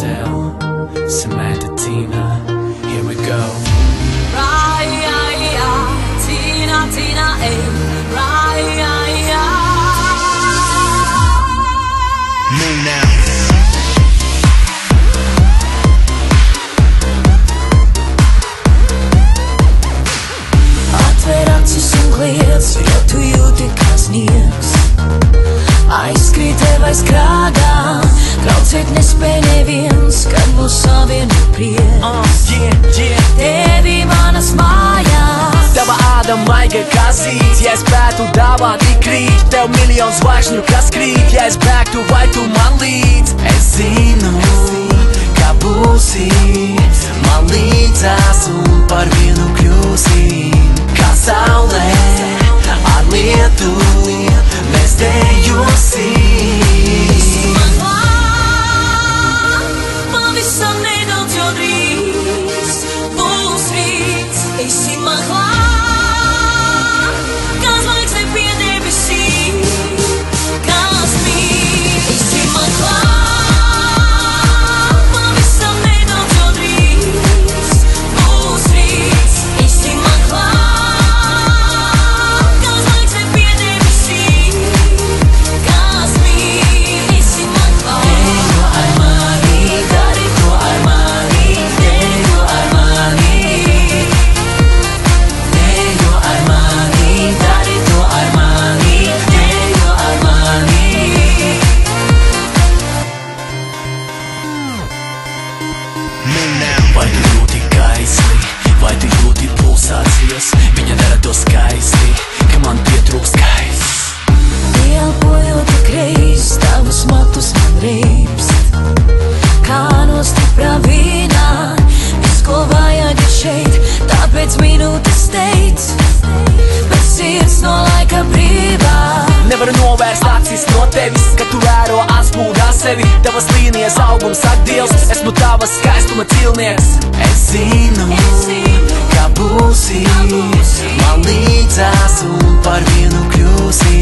Adele, Samantha, Tina, here we go. Tina, Tina, Move now. Atver acis un kliedz, jo tu jūti kā sniegs. Aizkrīt tev aiz krāgā, traucēt nespēj neviens, kad mūs savieno prieks. Tevi manas mājās, Tava āda maiga kā zīd, ja es spētu dāvāt tik rīt. Tev miljons zvaigžņu, kas krīt, ja es bēgtu vai tu man līdz. Es zinu, kā būsi man līdzās un par vienu kļūsi. Kā saulē ar lietu mēs dejosim. man klāt, pavisam nedaudz, jo drīz būs rīts. Esi man klāt, kā zvaigzne pie debesīm, kas mīl. Esi man klāt, pavisam nedaudz, jo drīz būs rīts. Esi man klāt, kā zvaigzne pie debesīm, kas mīl. Esi man klāt. Dejo ar mani, dari to ar mani, dejo ar mani. Dejo ar mani, dari to ar mani, dejo ar mani. Vai tu jūti gaisli, vai tu jūti pulsācijas? Viņa dara to skaisti, ka man pietrūkst gaiss. Ielpojot tik reiz, tavus matus man reibst. Kā no stiprā vīnā, viss, ko vajag ir šeit, tāpēc minūtes teic, bet sirds no laika brīvā. Nevaru novērst acis no tevis, kad tu vēro atspūgā sevi. Tavas līnijas augums sak Dievs, esmu tavas skaistuma cilnieks. Es zinu, kā būsi man līdzās un par vienu kļūsi.